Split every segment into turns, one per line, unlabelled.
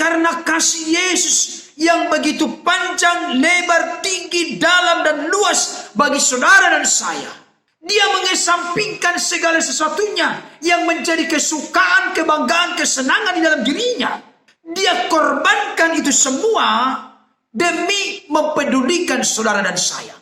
karena kasih Yesus yang begitu panjang, lebar, tinggi, dalam, dan luas bagi saudara dan saya, Dia mengesampingkan segala sesuatunya yang menjadi kesukaan, kebanggaan, kesenangan di dalam dirinya. Dia korbankan itu semua demi mempedulikan saudara dan saya.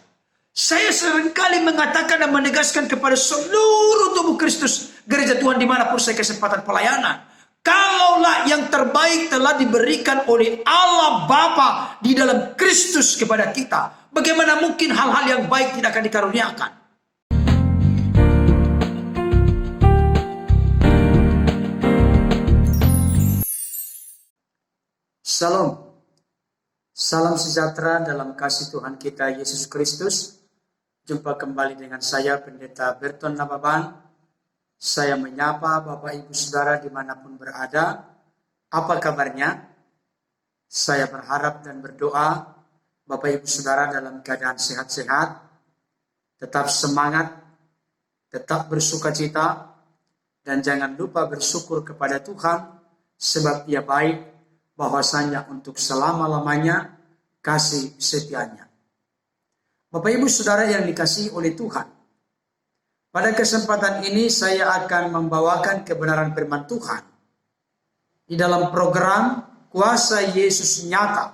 Saya seringkali mengatakan dan menegaskan kepada seluruh tubuh Kristus, gereja Tuhan dimanapun saya kesempatan pelayanan. Kalaulah yang terbaik telah diberikan oleh Allah Bapa di dalam Kristus kepada kita, bagaimana mungkin hal-hal yang baik tidak akan dikaruniakan? Salam. Salam sejahtera dalam kasih Tuhan kita Yesus Kristus. Jumpa kembali dengan saya, Pendeta Berton Nababan. Saya menyapa Bapak Ibu Saudara dimanapun berada. Apa kabarnya? Saya berharap dan berdoa Bapak Ibu Saudara dalam keadaan sehat-sehat, tetap semangat, tetap bersukacita, dan jangan lupa bersyukur kepada Tuhan, sebab Dia baik, bahwasanya untuk selama-lamanya kasih setianya. Bapak Ibu Saudara yang dikasihi oleh Tuhan, pada kesempatan ini saya akan membawakan kebenaran firman Tuhan di dalam program Kuasa Yesus Nyata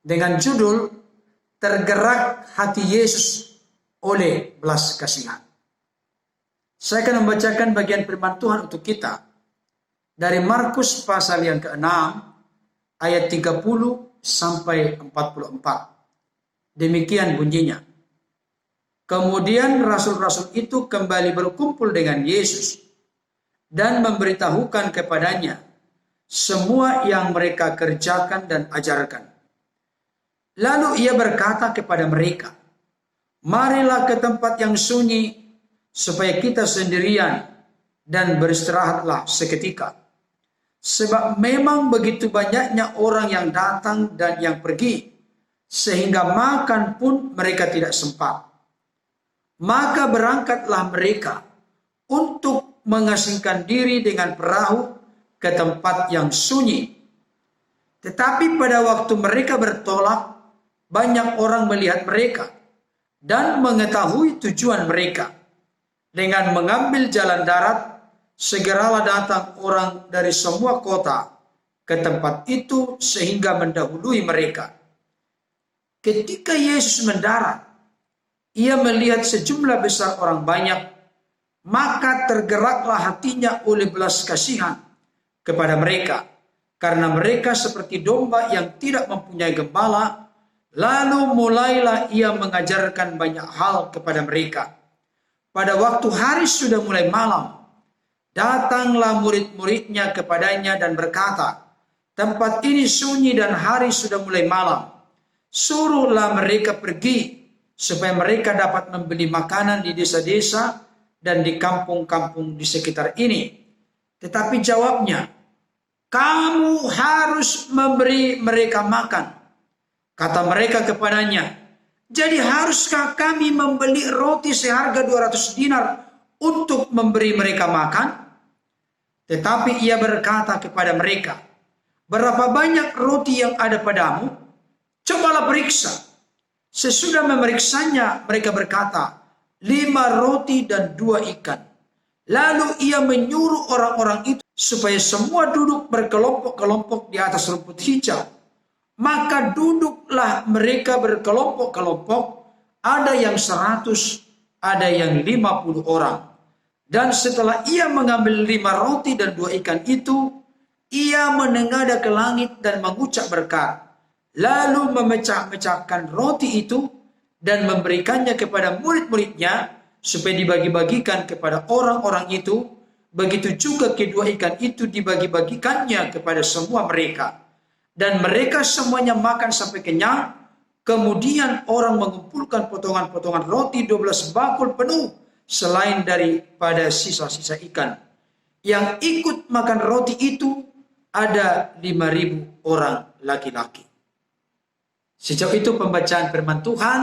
dengan judul Tergerak Hati Yesus oleh Belas Kasihan. Saya akan membacakan bagian firman Tuhan untuk kita dari Markus pasal yang ke-6 ayat 30 sampai 44. Demikian bunyinya. Kemudian rasul-rasul itu kembali berkumpul dengan Yesus dan memberitahukan kepadanya semua yang mereka kerjakan dan ajarkan. Lalu ia berkata kepada mereka, "Marilah ke tempat yang sunyi supaya kita sendirian dan beristirahatlah seketika. Sebab memang begitu banyaknya orang yang datang dan yang pergi, sehingga makan pun mereka tidak sempat. Maka berangkatlah mereka untuk mengasingkan diri dengan perahu ke tempat yang sunyi. Tetapi pada waktu mereka bertolak, banyak orang melihat mereka dan mengetahui tujuan mereka. Dengan mengambil jalan darat, segeralah datang orang dari semua kota ke tempat itu sehingga mendahului mereka. Ketika Yesus mendarat, ia melihat sejumlah besar orang banyak, maka tergeraklah hatinya oleh belas kasihan kepada mereka, karena mereka seperti domba yang tidak mempunyai gembala. Lalu mulailah ia mengajarkan banyak hal kepada mereka. Pada waktu hari sudah mulai malam, datanglah murid-muridnya kepadanya dan berkata, "Tempat ini sunyi dan hari sudah mulai malam. Suruhlah mereka pergi, supaya mereka dapat membeli makanan di desa-desa dan di kampung-kampung di sekitar ini." Tetapi jawabnya, "Kamu harus memberi mereka makan." Kata mereka kepadanya, "Jadi haruskah kami membeli roti seharga 200 dinar untuk memberi mereka makan?" Tetapi ia berkata kepada mereka, "Berapa banyak roti yang ada padamu? Cobalah periksa." Sesudah memeriksanya, mereka berkata, 5 roti dan 2 ikan. Lalu ia menyuruh orang-orang itu supaya semua duduk berkelompok-kelompok di atas rumput hijau. Maka duduklah mereka berkelompok-kelompok, ada yang 100, ada yang 50 orang. Dan setelah ia mengambil 5 roti dan 2 ikan itu, ia menengadah ke langit dan mengucap berkat. Lalu memecah-mecahkan roti itu dan memberikannya kepada murid-muridnya supaya dibagi-bagikan kepada orang-orang itu. Begitu juga kedua ikan itu dibagi-bagikannya kepada semua mereka. Dan mereka semuanya makan sampai kenyang. Kemudian orang mengumpulkan potongan-potongan roti 12 bakul penuh, selain daripada sisa-sisa ikan. Yang ikut makan roti itu ada 5.000 orang laki-laki. Sejauh itu pembacaan firman Tuhan.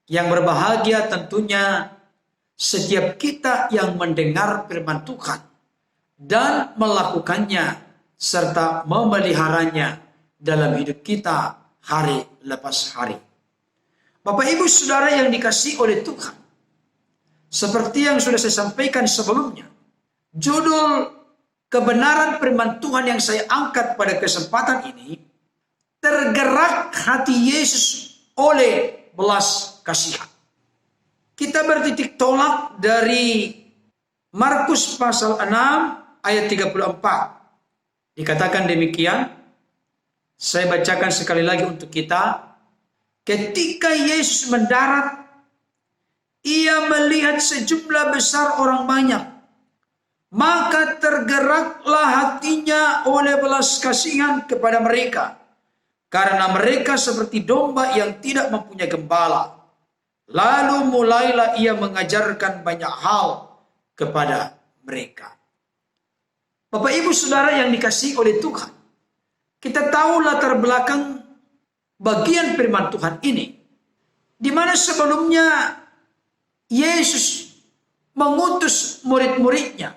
Yang berbahagia tentunya setiap kita yang mendengar firman Tuhan dan melakukannya serta memeliharanya dalam hidup kita hari lepas hari. Bapak Ibu Saudara yang dikasihi oleh Tuhan, seperti yang sudah saya sampaikan sebelumnya, judul kebenaran firman Tuhan yang saya angkat pada kesempatan ini, tergerak hati Yesus oleh belas kasihan. Kita bertitik tolak dari Markus pasal 6 ayat 34. Dikatakan demikian, saya bacakan sekali lagi untuk kita. Ketika Yesus mendarat, ia melihat sejumlah besar orang banyak. Maka tergeraklah hatinya oleh belas kasihan kepada mereka. Karena mereka seperti domba yang tidak mempunyai gembala. Lalu mulailah ia mengajarkan banyak hal kepada mereka. Bapak Ibu Saudara yang dikasihi oleh Tuhan, kita tahu latar belakang bagian firman Tuhan ini, di mana sebelumnya Yesus mengutus murid-muridnya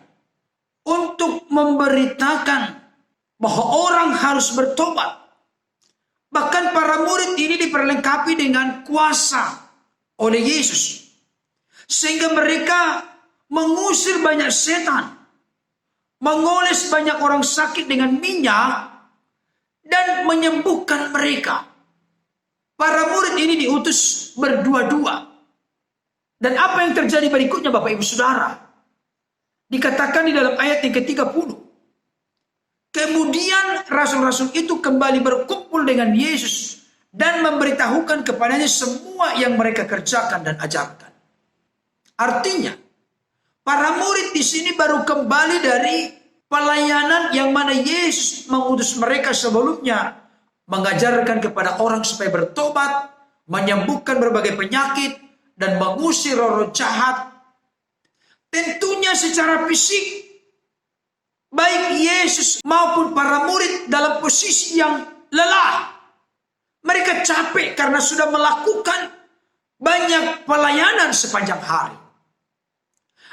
untuk memberitakan bahwa orang harus bertobat. Bahkan para murid ini diperlengkapi dengan kuasa oleh Yesus, sehingga mereka mengusir banyak setan, mengoles banyak orang sakit dengan minyak, dan menyembuhkan mereka. Para murid ini diutus berdua-dua. Dan apa yang terjadi berikutnya Bapak Ibu Saudara? Dikatakan di dalam ayat yang ke-30. Kemudian rasul-rasul itu kembali berkumpul dengan Yesus dan memberitahukan kepadanya semua yang mereka kerjakan dan ajarkan. Artinya, para murid di sini baru kembali dari pelayanan yang mana Yesus mengutus mereka sebelumnya, mengajarkan kepada orang supaya bertobat, menyembuhkan berbagai penyakit, dan mengusir roh-roh jahat. Tentunya secara fisik, baik Yesus maupun para murid dalam posisi yang lelah. Mereka capek karena sudah melakukan banyak pelayanan sepanjang hari.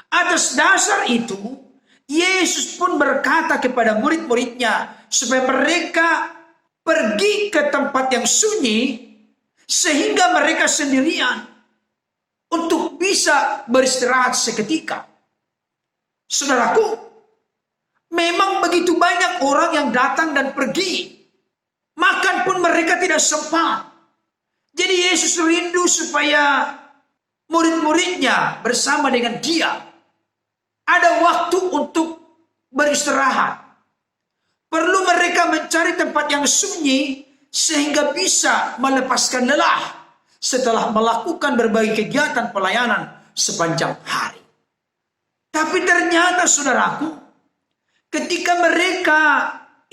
Atas dasar itu, Yesus pun berkata kepada murid-muridnya supaya mereka pergi ke tempat yang sunyi sehingga mereka sendirian untuk bisa beristirahat seketika. Saudaraku, memang begitu banyak orang yang datang dan pergi. Makan pun mereka tidak sempat. Jadi Yesus rindu supaya murid-muridnya bersama dengan dia ada waktu untuk beristirahat. Perlu mereka mencari tempat yang sunyi sehingga bisa melepaskan lelah setelah melakukan berbagai kegiatan pelayanan sepanjang hari. Tapi ternyata saudaraku, ketika mereka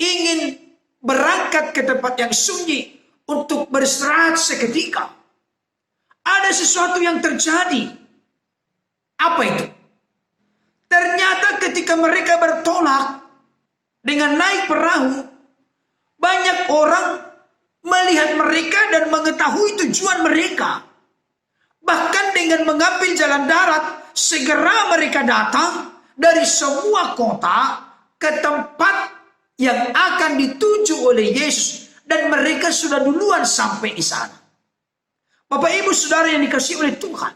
ingin berangkat ke tempat yang sunyi untuk beristirahat seketika, ada sesuatu yang terjadi. Apa itu? Ternyata ketika mereka bertolak dengan naik perahu, banyak orang melihat mereka dan mengetahui tujuan mereka. Bahkan dengan mengambil jalan darat, segera mereka datang dari semua kota ke tempat yang akan dituju oleh Yesus. Dan mereka sudah duluan sampai di sana. Bapak Ibu Saudara yang dikasihi oleh Tuhan,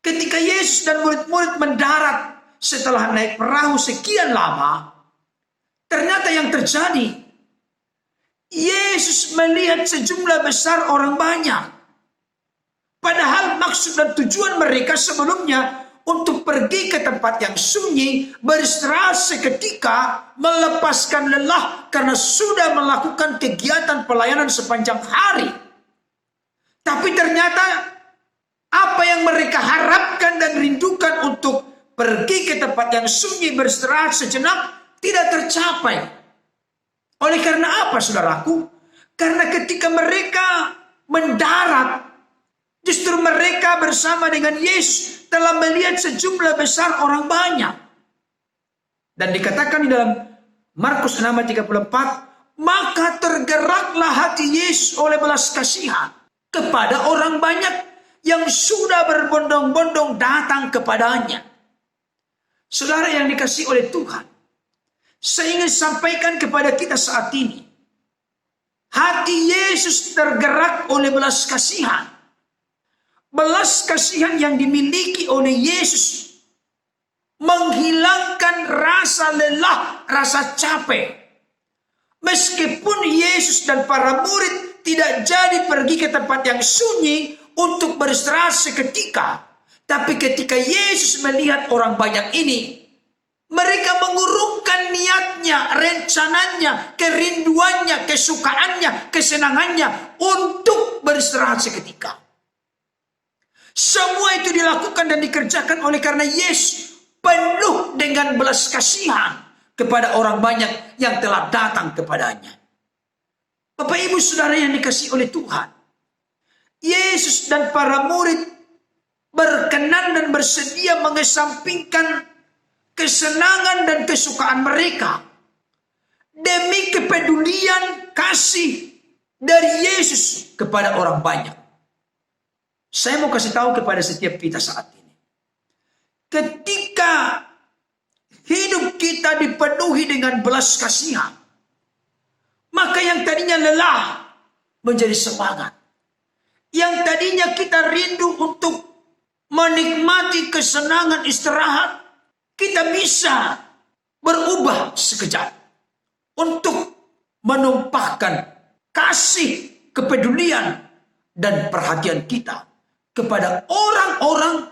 ketika Yesus dan murid-murid mendarat setelah naik perahu sekian lama, ternyata yang terjadi, Yesus melihat sejumlah besar orang banyak. Padahal maksud dan tujuan mereka sebelumnya untuk pergi ke tempat yang sunyi, beristirahat seketika, melepaskan lelah karena sudah melakukan kegiatan pelayanan sepanjang hari. Tapi ternyata apa yang mereka harapkan dan rindukan untuk pergi ke tempat yang sunyi, beristirahat sejenak, tidak tercapai. Oleh karena apa, saudaraku? Karena ketika mereka mendarat, justru mereka bersama dengan Yesus telah melihat sejumlah besar orang banyak. Dan dikatakan di dalam Markus 6:34, maka tergeraklah hati Yesus oleh belas kasihan kepada orang banyak yang sudah berbondong-bondong datang kepadanya. Saudara yang dikasihi oleh Tuhan, Saya ingin sampaikan kepada kita saat ini, hati Yesus tergerak oleh belas kasihan. Belas kasihan yang dimiliki oleh Yesus menghilangkan rasa lelah, rasa capek. Meskipun Yesus dan para murid tidak jadi pergi ke tempat yang sunyi untuk beristirahat seketika, tapi ketika Yesus melihat orang banyak ini, mereka mengurungkan niatnya, rencananya, kerinduannya, kesukaannya, kesenangannya untuk beristirahat seketika. Semua itu dilakukan dan dikerjakan oleh karena Yesus penuh dengan belas kasihan kepada orang banyak yang telah datang kepadanya. Bapak Ibu Saudara yang dikasihi oleh Tuhan, Yesus dan para murid berkenan dan bersedia mengesampingkan kesenangan dan kesukaan mereka demi kepedulian kasih dari Yesus kepada orang banyak. Saya mau kasih tahu kepada setiap kita saat ini, ketika hidup kita dipenuhi dengan belas kasihan, maka yang tadinya lelah menjadi semangat. Yang tadinya kita rindu untuk menikmati kesenangan istirahat, kita bisa berubah sekejap untuk menumpahkan kasih, kepedulian, dan perhatian kita kepada orang-orang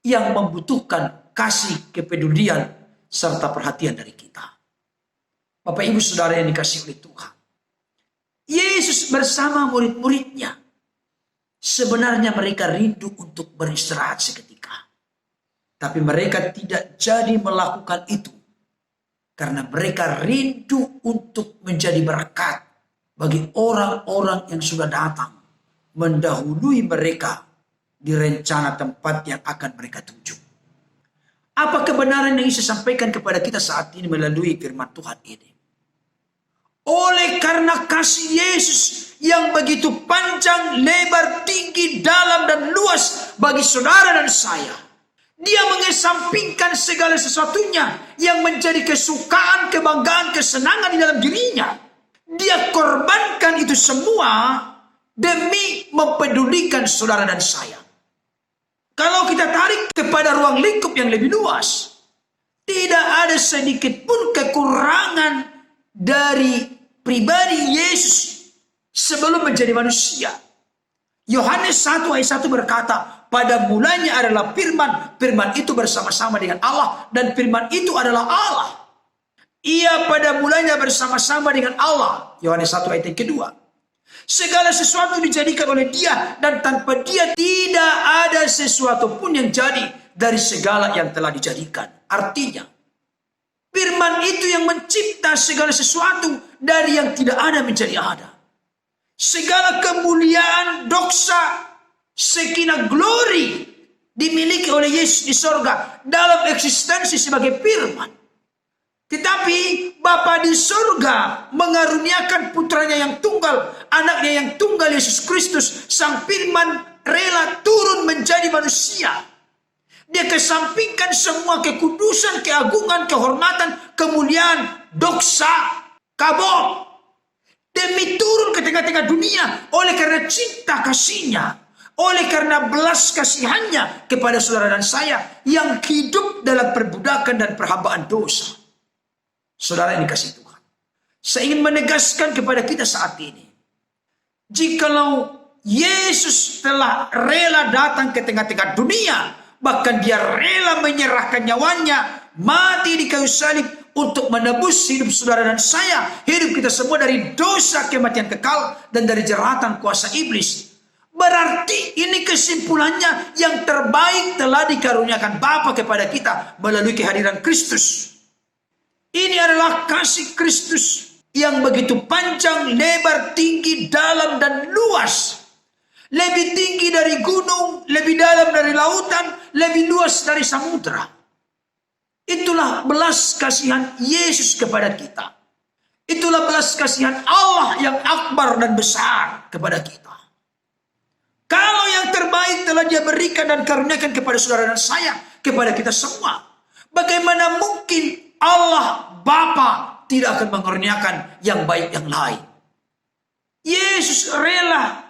yang membutuhkan kasih, kepedulian, serta perhatian dari kita. Bapak Ibu Saudara yang dikasihi oleh Tuhan, Yesus bersama murid-muridnya, sebenarnya mereka rindu untuk beristirahat seketika. Tapi mereka tidak jadi melakukan itu karena mereka rindu untuk menjadi berkat bagi orang-orang yang sudah datang mendahului mereka di rencana tempat yang akan mereka tuju. Apa kebenaran yang saya sampaikan kepada kita saat ini melalui firman Tuhan ini? Oleh karena kasih Yesus yang begitu panjang, lebar, tinggi, dalam, dan luas bagi saudara dan saya, Dia mengesampingkan segala sesuatunya yang menjadi kesukaan, kebanggaan, kesenangan di dalam dirinya. Dia korbankan itu semua demi mempedulikan saudara dan saya. Kalau kita tarik kepada ruang lingkup yang lebih luas, tidak ada sedikit pun kekurangan dari pribadi Yesus sebelum menjadi manusia. Yohanes 1 ayat 1 berkata, pada mulanya adalah firman, firman itu bersama-sama dengan Allah, dan firman itu adalah Allah. Ia pada mulanya bersama-sama dengan Allah. Yohanes 1 ayat yang kedua. Segala sesuatu dijadikan oleh Dia, dan tanpa Dia tidak ada sesuatu pun yang jadi dari segala yang telah dijadikan. Artinya, firman itu yang mencipta segala sesuatu dari yang tidak ada menjadi ada. Segala kemuliaan, doksa, sekinah glory dimiliki oleh Yesus di sorga dalam eksistensi sebagai firman. Tetapi Bapa di sorga mengaruniakan putranya yang tunggal, anaknya yang tunggal, Yesus Kristus, sang firman rela turun menjadi manusia. Dia kesampingkan semua kekudusan, keagungan, kehormatan, kemuliaan, doksa, kabut, demi turun ke tengah-tengah dunia oleh karena cinta kasihnya, oleh karena belas kasihannya kepada saudara dan saya yang hidup dalam perbudakan dan perhambaan dosa. Saudara yang dikasihi Tuhan, saya ingin menegaskan kepada kita saat ini, jikalau Yesus telah rela datang ke tengah-tengah dunia, bahkan Dia rela menyerahkan nyawanya, mati di kayu salib untuk menebus hidup saudara dan saya, hidup kita semua dari dosa, kematian kekal, dan dari jeratan kuasa iblis. Berarti ini kesimpulannya, yang terbaik telah dikaruniakan Bapa kepada kita melalui kehadiran Kristus. Ini adalah kasih Kristus yang begitu panjang, lebar, tinggi, dalam, dan luas. Lebih tinggi dari gunung, lebih dalam dari lautan, lebih luas dari samudra. Itulah belas kasihan Yesus kepada kita. Itulah belas kasihan Allah yang akbar dan besar kepada kita. Kalau yang terbaik telah Dia berikan dan karuniakan kepada saudara dan saya, kepada kita semua, bagaimana mungkin Allah
Bapa tidak akan mengaruniakan yang baik yang lain. Yesus rela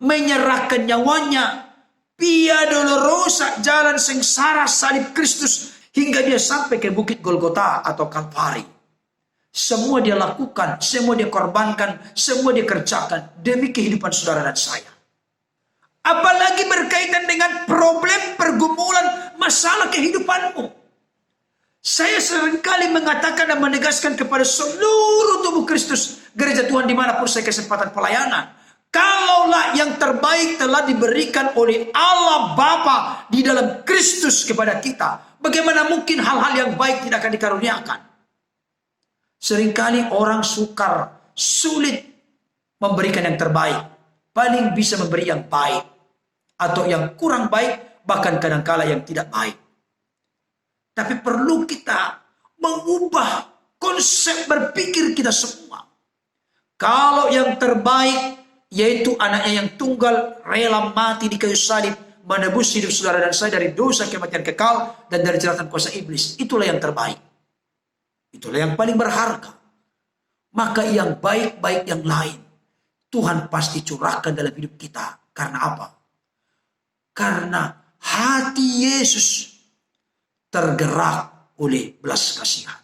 menyerahkan nyawanya via dolorosa, jalan sengsara salib Kristus, hingga dia sampai ke bukit Golgota atau Kalvari. Semua dia lakukan, semua dia korbankan, semua dia kerjakan demi kehidupan saudara dan saya. Apalagi berkaitan dengan problem, pergumulan, masalah kehidupanmu. Saya seringkali mengatakan dan menegaskan kepada seluruh tubuh Kristus, gereja Tuhan dimanapun saya kesempatan pelayanan. Kalaulah yang terbaik telah diberikan oleh Allah Bapa di dalam Kristus kepada kita, bagaimana mungkin hal-hal yang baik tidak akan dikaruniakan? Seringkali orang sukar, sulit memberikan yang terbaik. Paling bisa memberi yang baik. Atau yang kurang baik, bahkan kadangkala yang tidak baik. Tapi perlu kita mengubah konsep berpikir kita semua. Kalau yang terbaik, yaitu anaknya yang tunggal rela mati di kayu salib, menebus hidup saudara dan saya dari dosa kematian kekal dan dari jeratan kuasa iblis. Itulah yang terbaik. Itulah yang paling berharga. Maka yang baik-baik yang lain, Tuhan pasti curahkan dalam hidup kita. Karena apa? Karena hati Yesus tergerak oleh belas kasihan.